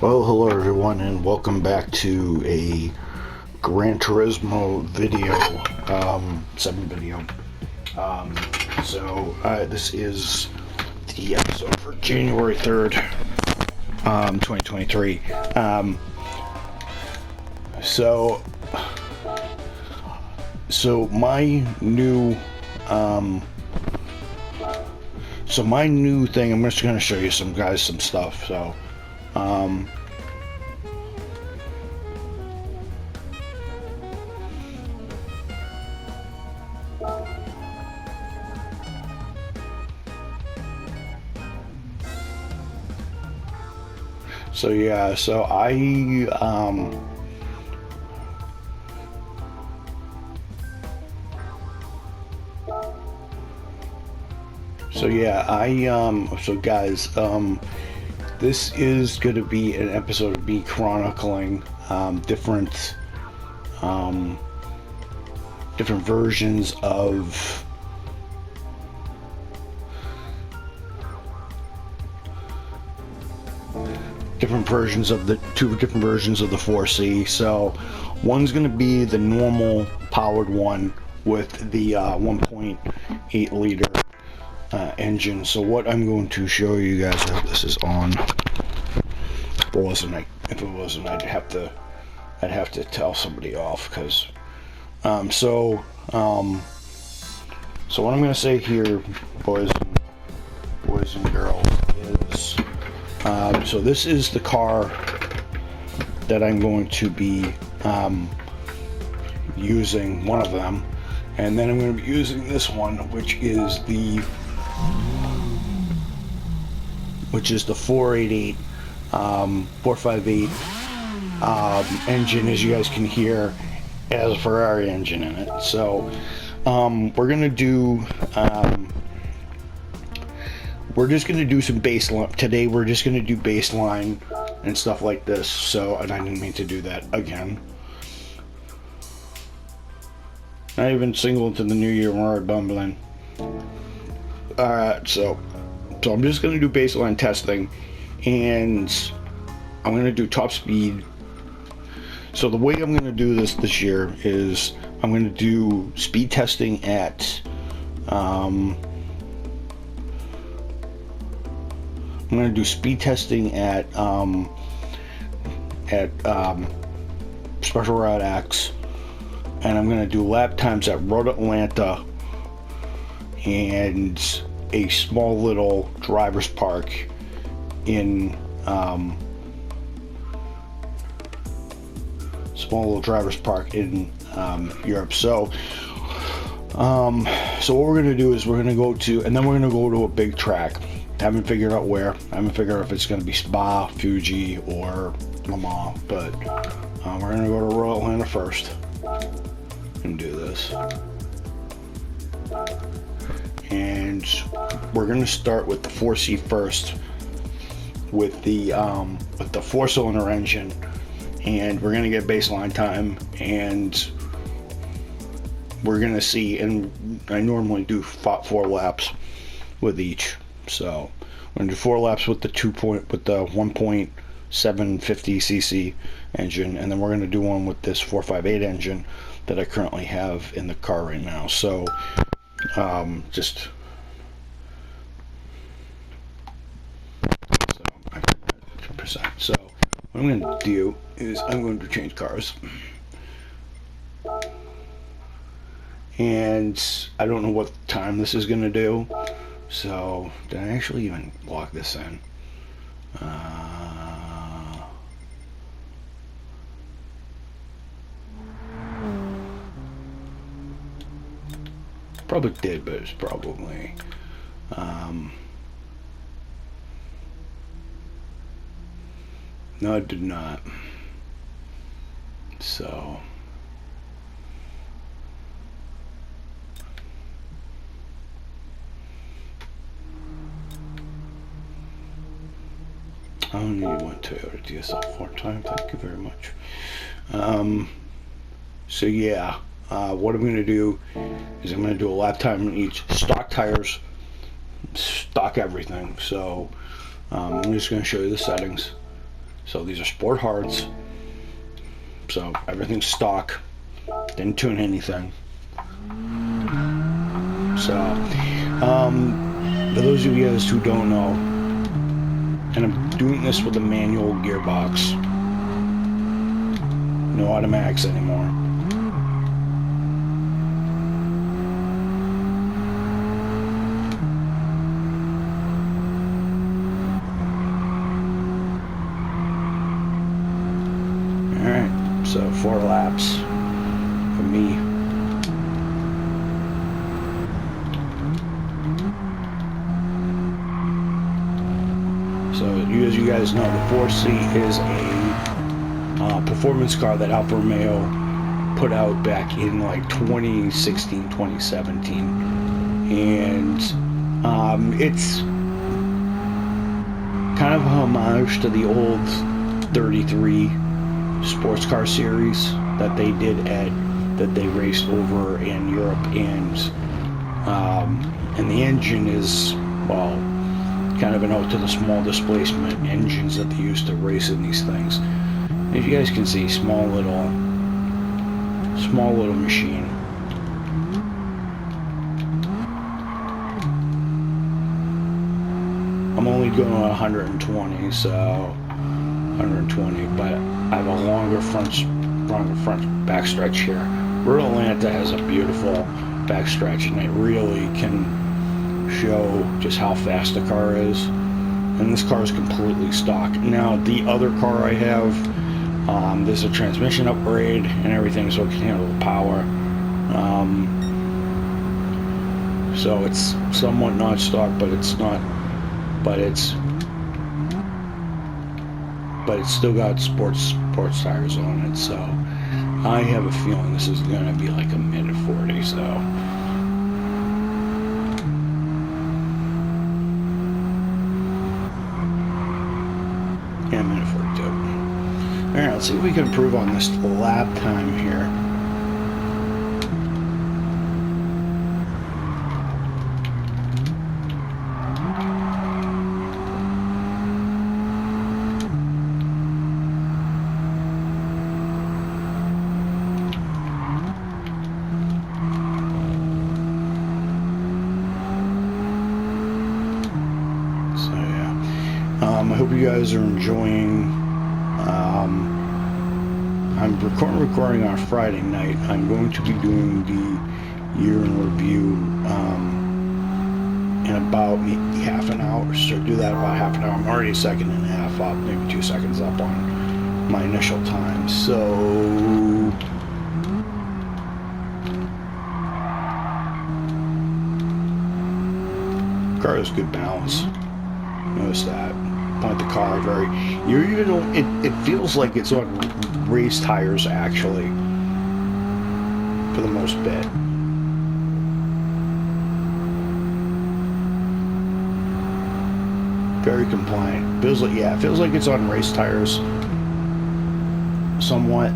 Well, hello everyone, and welcome back to a Gran Turismo video, 7 video. Um, this is the episode for January 3rd, 2023. So, my new, my new thing, I'm just going to show you some stuff, So yeah, so I so guys, this is going to be an episode of me chronicling different versions of the two different versions of the 4C. So one's going to be the normal powered one with the 1.8 liter engine. So what I'm going to show you guys, I hope this is on. If it wasn't, I'd have to tell somebody off, because so what I'm going to say here, boys and girls, is so this is the car that I'm going to be using, one of them, and then I'm going to be using this one, which is the 488 458 engine, as you guys can hear, has a Ferrari engine in it. So we're gonna do we're just gonna do some baseline today. We're just gonna do baseline and stuff like this. So, and I didn't mean to do that again. Not even single into the new year, we're already bumbling. Alright, so I'm just gonna do baseline testing, and I'm gonna do top speed. So the way I'm gonna do this year is I'm gonna do speed testing at Special Route X, and I'm gonna do lap times at Road Atlanta in a small little driver's park in Europe. So what we're gonna do is we're gonna go to a big track. I haven't figured out where. I haven't figured out if it's gonna be Spa, Fuji, or Le Mans, but we're gonna go to Royal Atlanta first and do this. And we're gonna start with the 4C first, with the 4-cylinder engine, and we're gonna get baseline time, and we're gonna see. And I normally do 4 laps with each. So we're gonna do 4 laps with the 1.750 cc engine, and then we're gonna do one with this 458 engine that I currently have in the car right now. So just so 100%. So what I'm going to do is I'm going to change cars, and I don't know what time this is going to do. So did I actually even lock this in? Probably did, but it's probably no, it did not. So I only need one Toyota DSL4 time. Thank you very much. So yeah, what I'm going to do is I'm going to do a lap time on each. Stock tires, stock everything. So I'm just going to show you the settings. So these are sport hards. So everything's stock. Didn't tune anything. So, for those of you guys who don't know, and I'm doing this with a manual gearbox. No automatics anymore. Alright, so 4 laps for me. So as you guys know, the 4C is a performance car that Alfa Romeo put out back in like 2016, 2017. And it's kind of a homage to the old 33 sports car series that they did that they raced over in Europe, and the engine is, well, kind of an ode to the small displacement engines that they used to race in these things. As you guys can see, small little machine. I'm only going 120, so 120, but I have a longer front backstretch here. Real Atlanta has a beautiful backstretch, and it really can show just how fast the car is. And this car is completely stock. Now the other car I have, there's a transmission upgrade and everything, so it can handle the power. So it's somewhat not stock, but it's not. But it's still got sports tires on it. So I have a feeling this is gonna be like a minute 40. So. Yeah, minute 42. Alright, let's see if we can improve on this lap time here. I hope you guys are enjoying. I'm recording on Friday night. I'm going to be doing the year in review in about half an hour. So do that about half an hour. I'm already a second and a half up, maybe 2 seconds up on my initial time. So car has good balance. Notice that. Point the car very. You even know it feels like it's on race tires actually, for the most bit. Very compliant. Feels like, yeah, it feels like it's on race tires. Somewhat.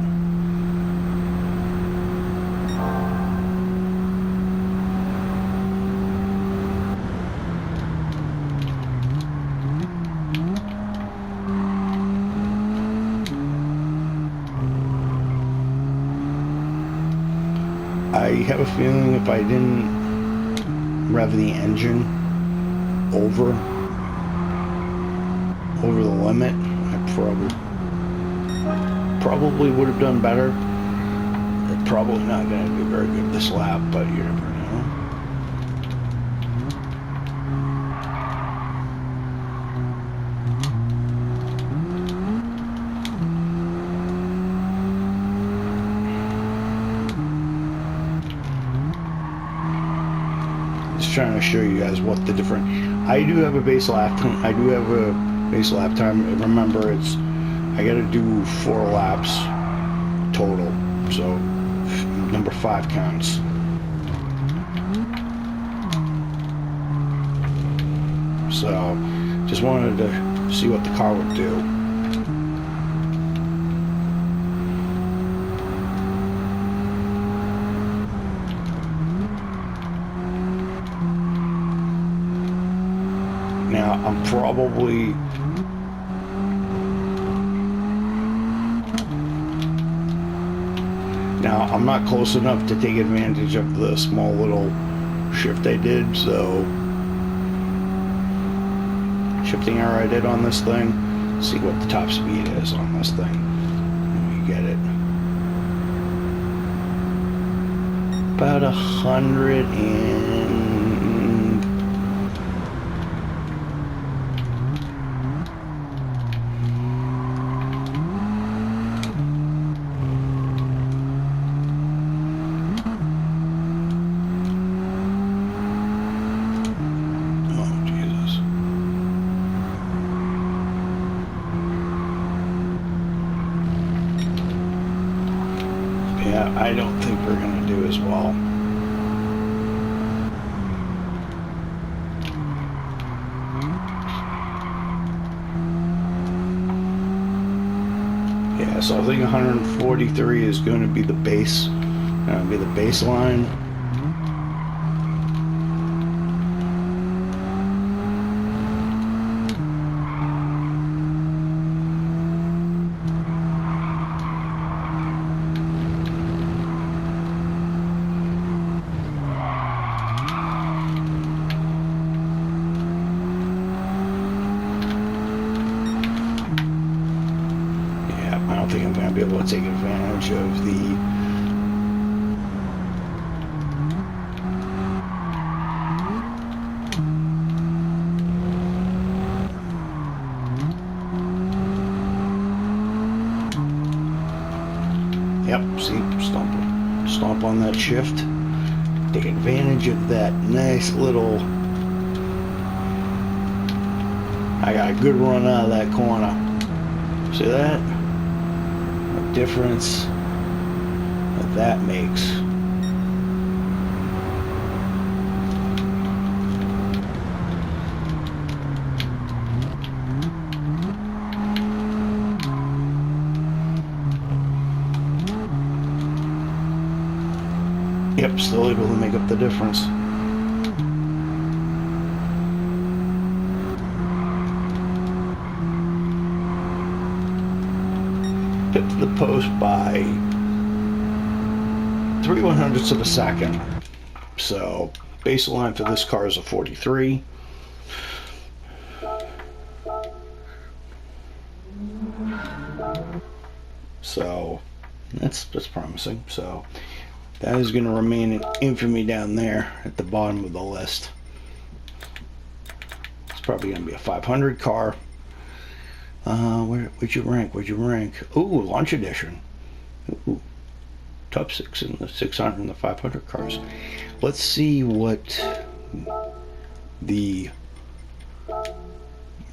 I have a feeling if I didn't rev the engine over the limit, I probably would have done better. Probably not going to do very good this lap, but you never know. Trying to show you guys what the different. I do have a base lap time. Remember, I got to do 4 laps total, so number 5 counts. So just wanted to see what the car would do. Now, I'm probably Now, I'm not close enough to take advantage of the small little shift I did, so shifting error I did on this thing. See what the top speed is on this thing. Let me get it. About 100 and... Yeah, I don't think we're going to do as well. Yeah, so I think 143 is going to be the base, be the baseline. I don't think I'm going to be able to take advantage of the see, stomp on that shift, take advantage of that nice little, I got a good run out of that corner. See that? The difference that makes. Yep, still able to make up the difference. Pipped the post by 3/100ths of a second. So baseline for this car is a 43. So that's promising. So that is going to remain in infamy down there at the bottom of the list. It's probably going to be a 500 car. Where'd you rank? Where'd you rank? Ooh, launch edition. Ooh, top 6 in the 600 and the 500 cars. Let's see what the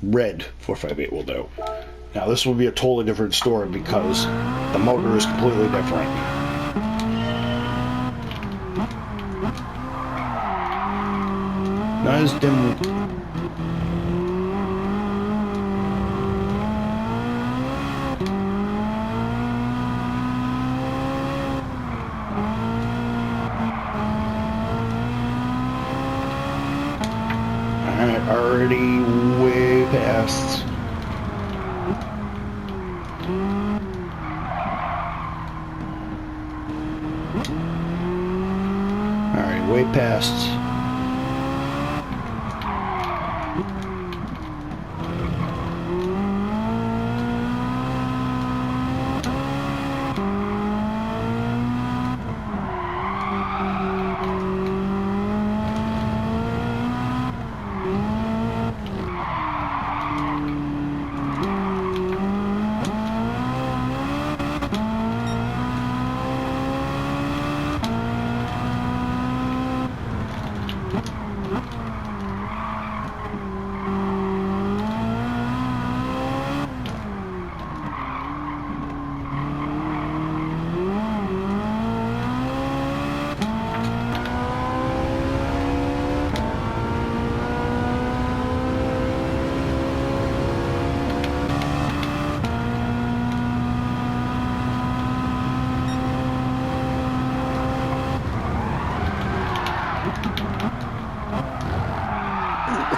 red 458 will do. Now this will be a totally different story because the motor is completely different. Not as dim. Alright, already way past. Alright, way past.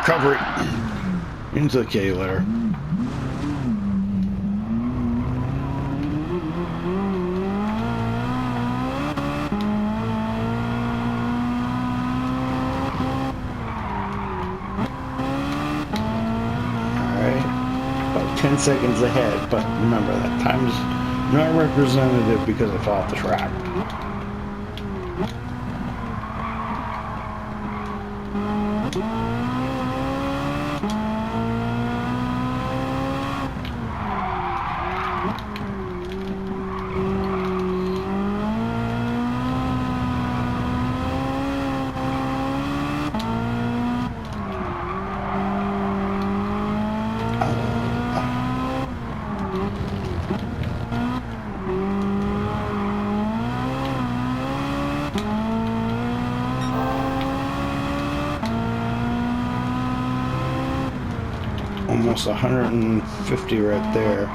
Recovery into the K letter. 10 seconds ahead, but remember that time's not representative because I fell off the track. Almost 150 right there.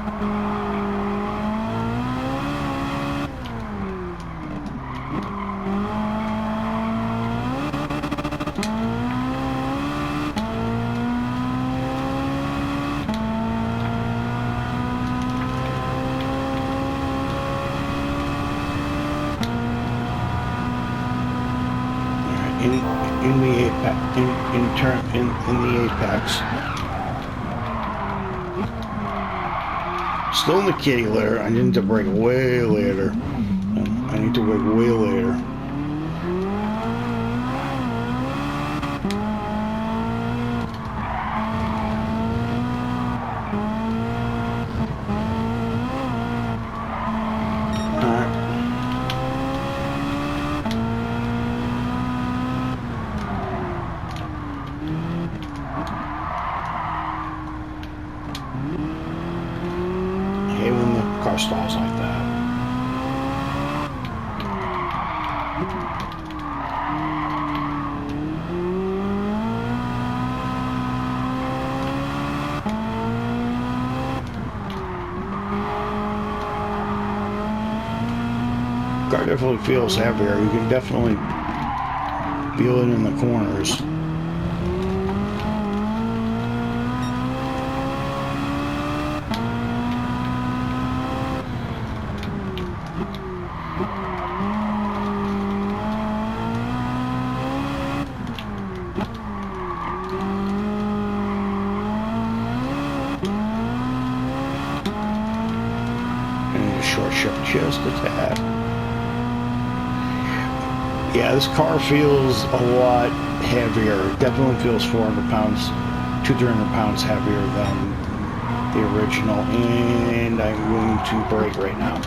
In the apex, in the apex. Still in the kitty litter. I need to brake way later. I need to brake way later. Car stalls like that. Car definitely feels heavier. You can definitely feel it in the corners. Short shift just a tad. Yeah, this car feels a lot heavier. It definitely feels 400 pounds, 200-300 pounds heavier than the original. And I'm going to brake right now.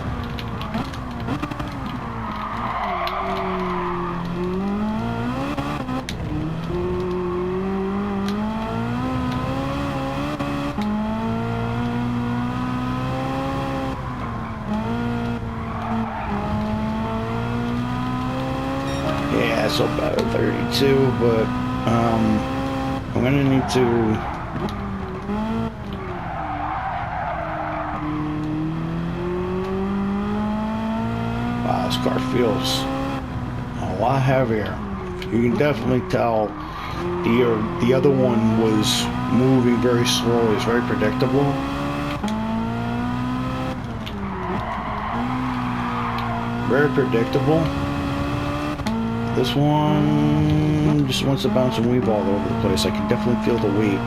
Yeah, so about 32, but I'm gonna need to wow, this car feels a lot heavier. You can definitely tell the other one was moving very slowly. It's very predictable. Very predictable. This one just wants to bounce and weave all over the place. I can definitely feel the weight.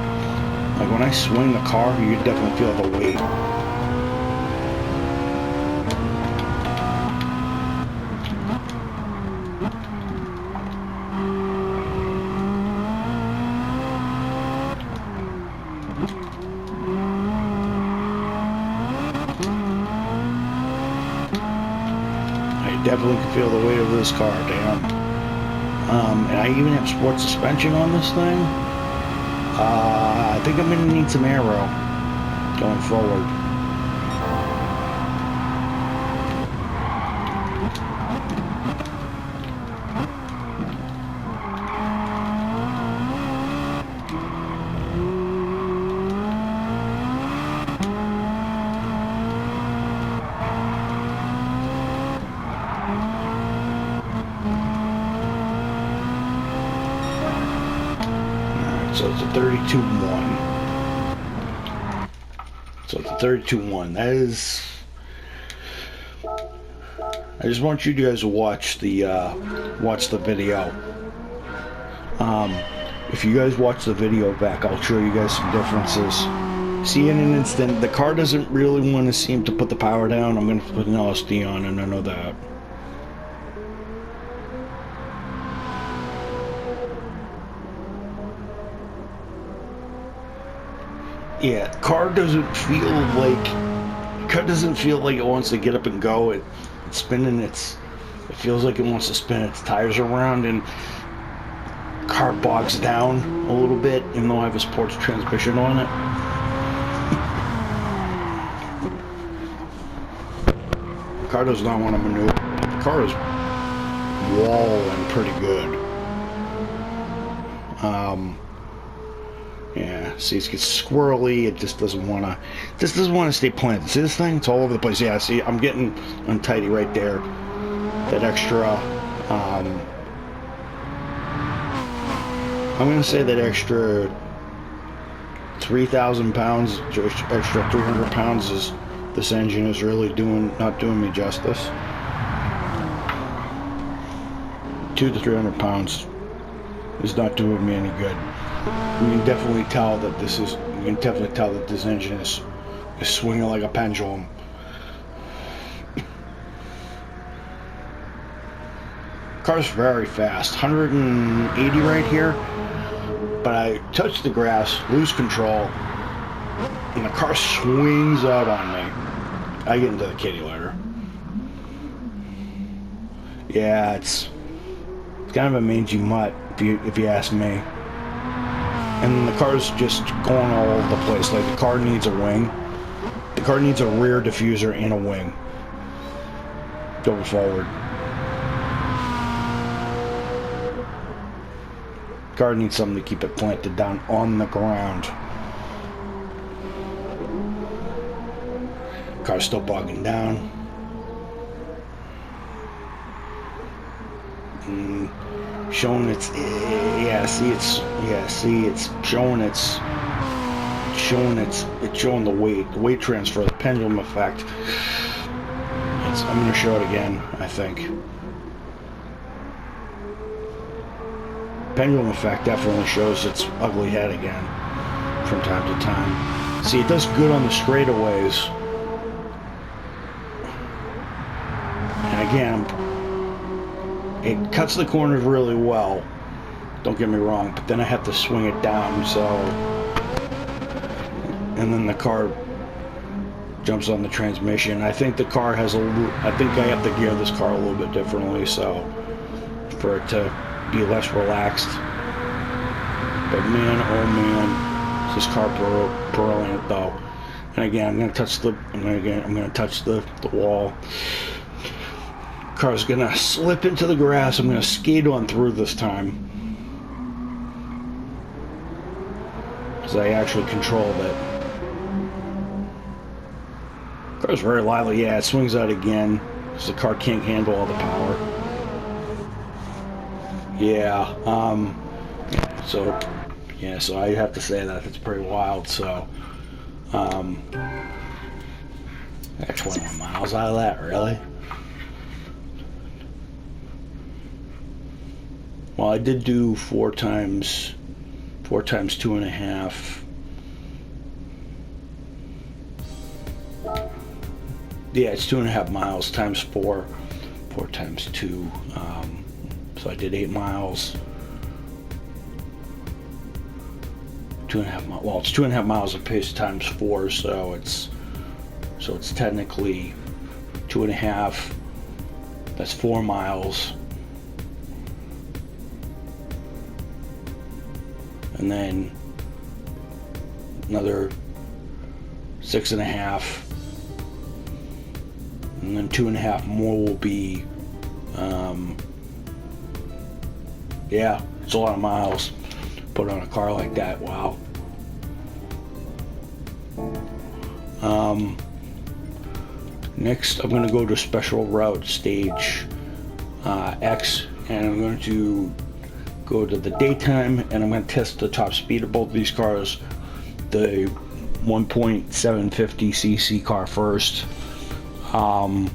Like when I swing the car, you can definitely feel the weight. I definitely can feel the weight of this car, damn. And I even have sport suspension on this thing. I think I'm going to need some aero going forward. So it's a 32-1. So it's a 32-1. That is... I just want you guys to watch the video. If you guys watch the video back, I'll show you guys some differences. See, in an instant, the car doesn't really want to seem to put the power down. I'm going to put an LSD on, and I know that. Yeah, car doesn't feel like it wants to get up and go. It's spinning. It feels like it wants to spin its tires around, and car bogs down a little bit, even though I have a sports transmission on it. The car does not want to maneuver. The car is walling pretty good. Yeah, see, it gets squirrely. It just doesn't want to stay planted. See this thing? It's all over the place. Yeah, see, I'm getting untidy right there. That extra, I'm going to say that extra 3,000 pounds, extra 300 pounds is, this engine is really not doing me justice. 200 to 300 pounds is not doing me any good. You can definitely tell that this engine is swinging like a pendulum. Car's very fast, 180 right here, but I touch the grass, lose control, and the car swings out on me. I get into the kitty litter. Yeah, it's kind of a mangy mutt, if you ask me. And the car's just going all over the place. Like, the car needs a wing. The car needs a rear diffuser and a wing going forward. The car needs something to keep it planted down on the ground. Car's still bogging down. Showing it's showing the weight transfer, the pendulum effect. I'm going to show it again, I think. Pendulum effect definitely shows its ugly head again from time to time. See, it does good on the straightaways. And again, it cuts the corners really well, don't get me wrong, but then I have to swing it down, so, and then the car jumps on the transmission. I think the car has I think I have to gear this car a little bit differently, so, for it to be less relaxed. But man, oh man, is this car brilliant though. And again, I'm gonna touch the wall. Car's gonna slip into the grass. I'm gonna skate on through this time, because I actually controlled it. Car's very lively. Yeah, it swings out again because the car can't handle all the power. Yeah. So I have to say that it's pretty wild. So, I got 21 miles out of that, really. Well, I did do 4 times 2.5. Yeah, it's 2.5 miles times 4 times 2. So I did 8 miles. 2.5 miles. Well, it's 2.5 miles of pace times 4, so it's technically 2.5. That's 4 miles. And then another 6.5, and then 2.5 more will be, yeah, it's a lot of miles put on a car like that. Wow. Next, I'm going to go to special route stage X, and I'm going to go to the daytime, and I'm going to test the top speed of both of these cars. The 1.750 cc car first, and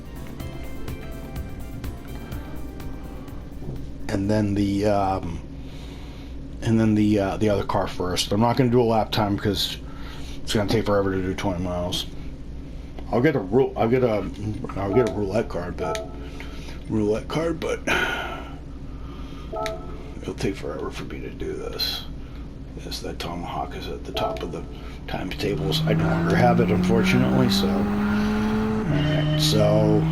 then the other car first. I'm not going to do a lap time because It's gonna take forever to do 20 miles. I'll get a roulette card, but it'll take forever for me to do this. Yes, that tomahawk is at the top of the times tables. I no longer have it, unfortunately. So, all right, so.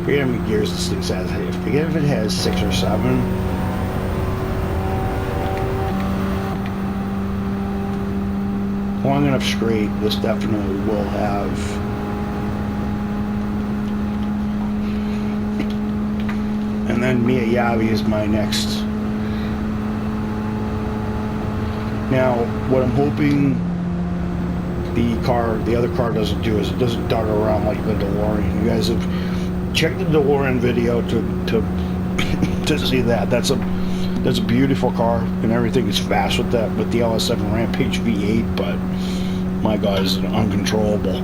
Forget how many gears this thing has. Forget if it has 6 or 7. Long enough straight, this definitely will have. And then Miyabi is my next. Now, what I'm hoping the other car doesn't do is it doesn't dart around like the DeLorean. You guys have checked the DeLorean video to see that. That's a beautiful car, and everything is fast with that, with the LS7 Rampage V8, but my God, is it uncontrollable.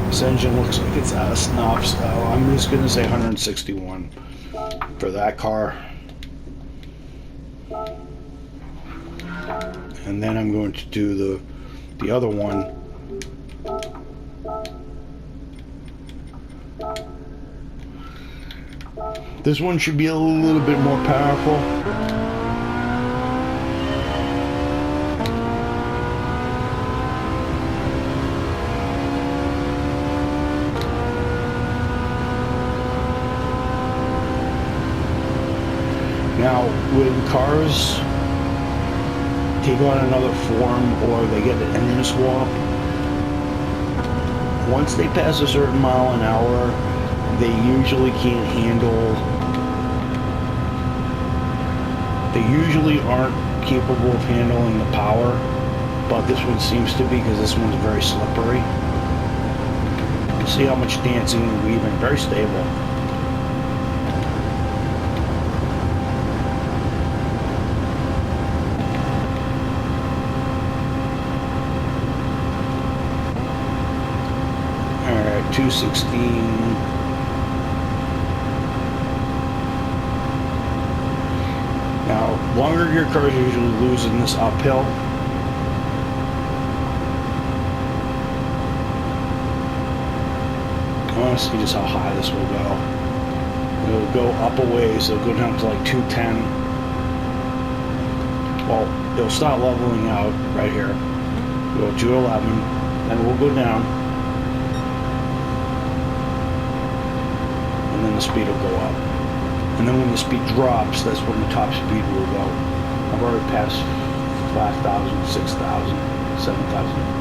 This engine looks like it's out of snuff, so I'm just going to say 161 for that car. And then I'm going to do the other one. This one should be a little bit more powerful. Now, when cars take on another form or they get an engine swap, once they pass a certain mile an hour, they usually can't handle, they usually aren't capable of handling the power, but this one seems to be, because this one's very slippery. See how much dancing and weaving, very stable. Alright, 216. Now, longer gear cars usually lose in this uphill. I want to see just how high this will go. It'll go up a ways, it'll go down to like 210. Well, it'll start leveling out right here. Go 211, then we'll go down. And then the speed will go up. And then when the speed drops, that's when the top speed will go. I've already passed 5,000, 6,000, 7,000,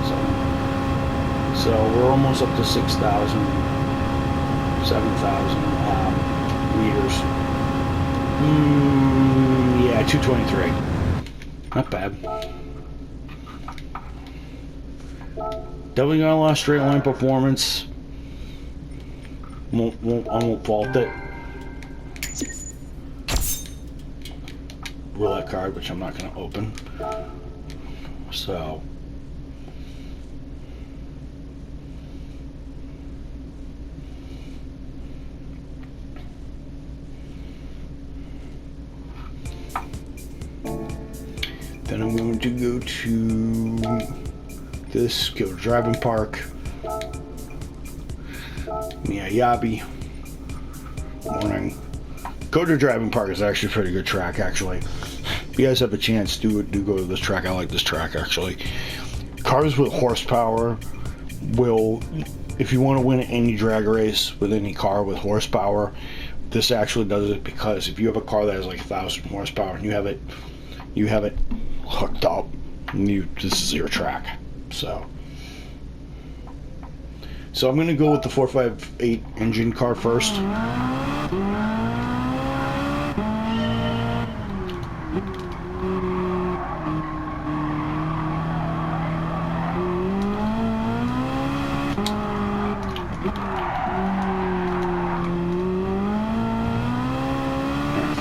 so we're almost up to 6,000, 7,000 meters. Yeah, 223. Not bad. Definitely got a lot of straight line performance. I won't fault it. Roulette card, which I'm not going to open. So. Then I'm going to go to this, go to driving park. Miyabi. Morning. Go to driving park is actually a pretty good track, actually. If you guys have a chance, do go to this track. I like this track, actually. Cars with horsepower will, if you want to win any drag race with any car with horsepower, this actually does it, because if you have a car that has like 1,000 horsepower and you have it hooked up, and this is your track. So I'm going to go with the 458 engine car first.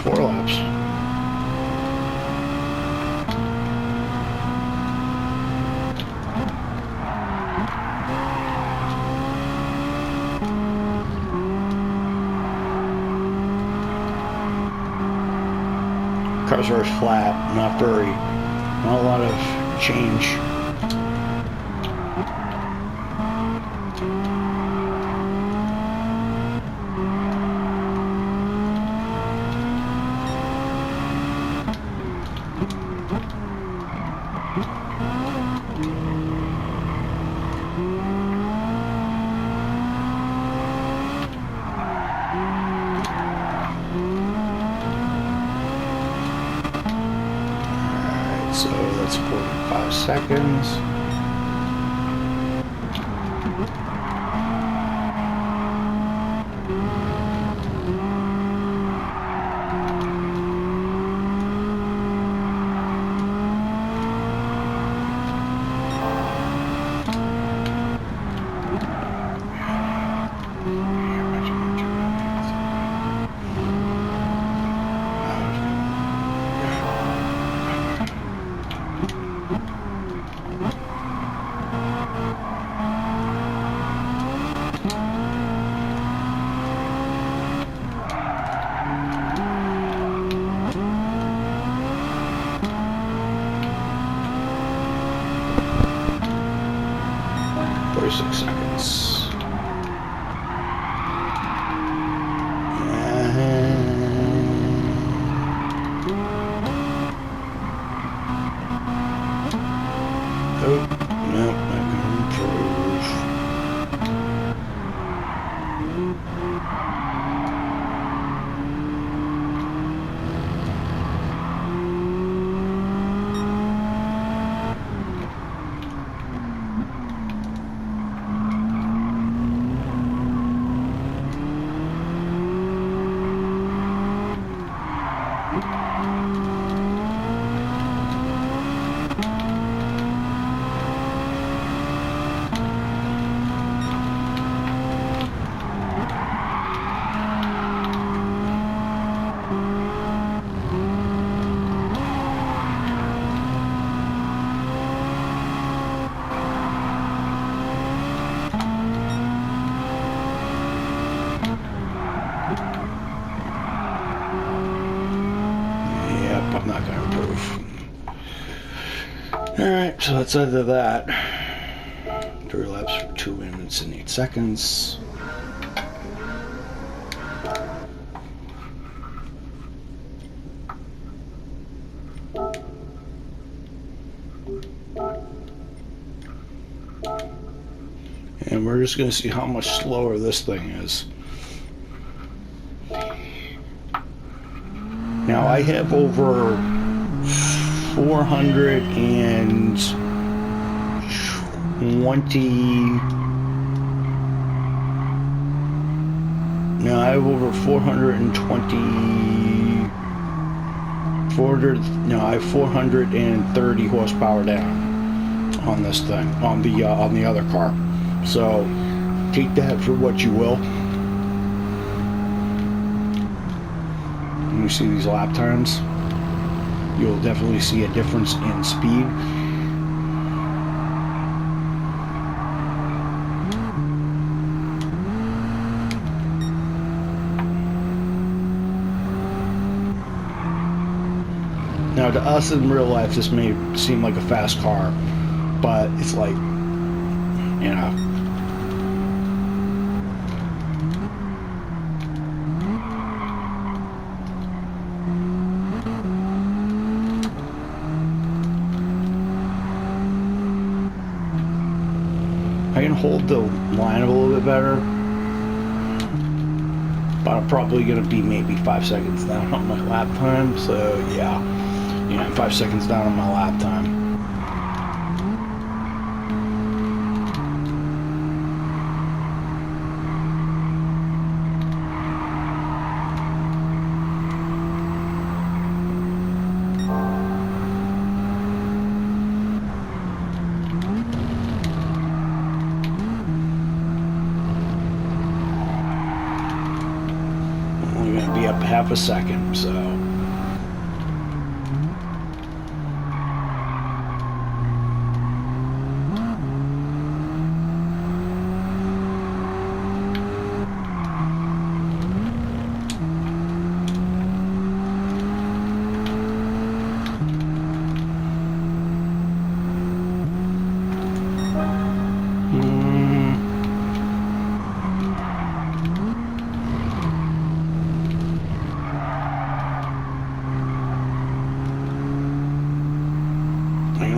4 laps. Car's very flat, not a lot of change. So that's 45 seconds. Seconds. Oh, no, not gonna improve. I'm not going to improve. Alright, so that's either that. 3 laps for 2 minutes and 8 seconds. And we're just going to see how much slower this thing is. Now I have over 420. Now I have over 420. I have 430 horsepower down on this thing, on the other car. So take that for what you will. When you see these lap times, you'll definitely see a difference in speed. Now to us in real life this may seem like a fast car, but it's like, you know, I can hold the line a little bit better, but I'm probably going to be maybe 5 seconds down on my lap time, so yeah, 5 seconds down on my lap time. Be up half a second, so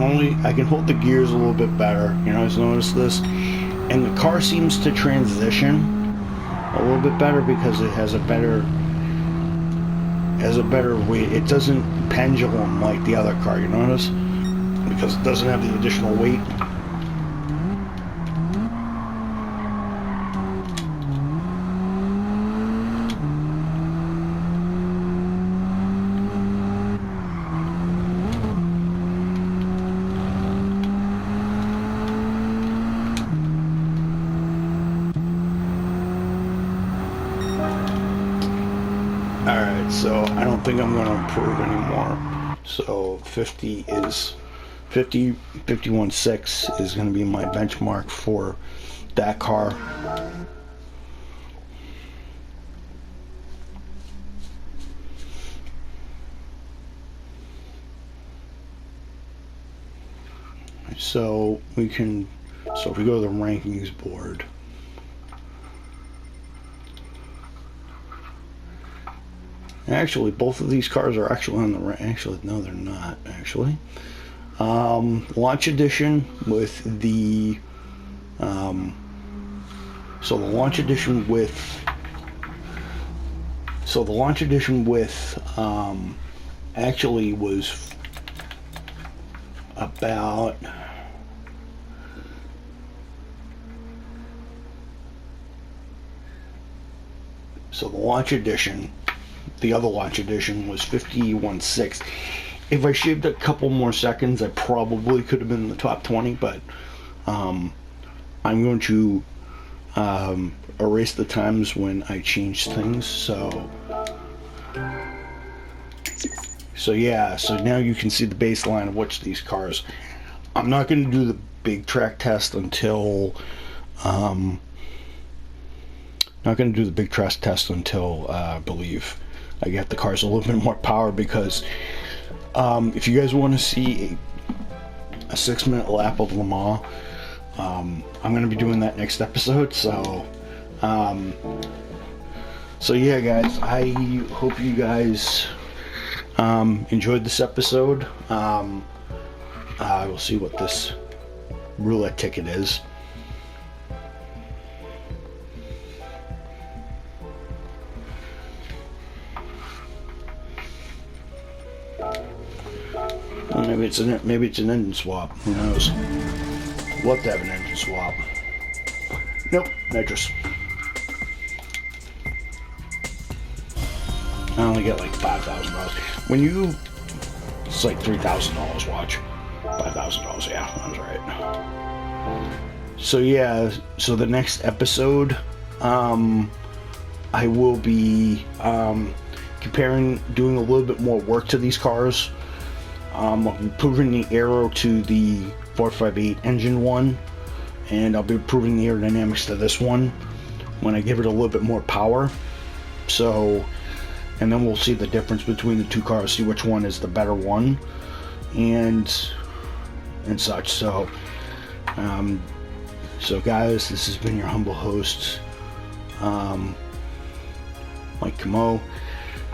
I can hold the gears a little bit better. You know, I've noticed this, and the car seems to transition a little bit better because it has a better weight. It doesn't pendulum like the other car. You notice, because it doesn't have the additional weight. Alright, so I don't think I'm going to improve anymore. So 51.6 is going to be my benchmark for that car. So if we go to the rankings board. Actually, both of these cars are actually on the actually, no, they're not actually. Launch edition with the the launch edition with actually was about the launch edition. The other launch edition was 51.6. If I shaved a couple more seconds, I probably could have been in the top 20, but I'm going to erase the times when I changed things. So yeah, so now you can see the baseline of which these cars. I'm not going to do the big track test until I believe I get the cars a little bit more power, because if you guys want to see a 6-minute lap of Le Mans, I'm going to be doing that next episode. So yeah, guys, I hope you guys enjoyed this episode. We'll see what this roulette ticket is. Well, maybe it's an engine swap. Who knows? Love to have an engine swap. Nope, nitrous. I only get like $5,000. It's like $3,000. Watch, $5,000. Yeah, that was right. So yeah, so the next episode, I will be doing a little bit more work to these cars. I'll be improving the aero to the 458 engine one, and I'll be improving the aerodynamics to this one when I give it a little bit more power. So, and then we'll see the difference between the two cars, see which one is the better one, and such. So, guys, this has been your humble host, Mike Camo.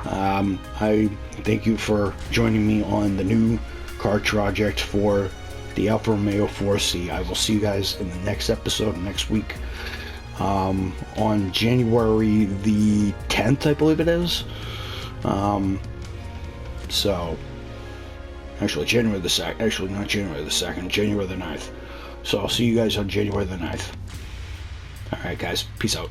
I thank you for joining me on the new car project for the Alfa Romeo 4C. I will see you guys in the next episode next week, on January the 10th, I believe it is. So actually January the 2nd, actually not January the 2nd, January the 9th. So I'll see you guys on January the 9th. Alright guys, peace out.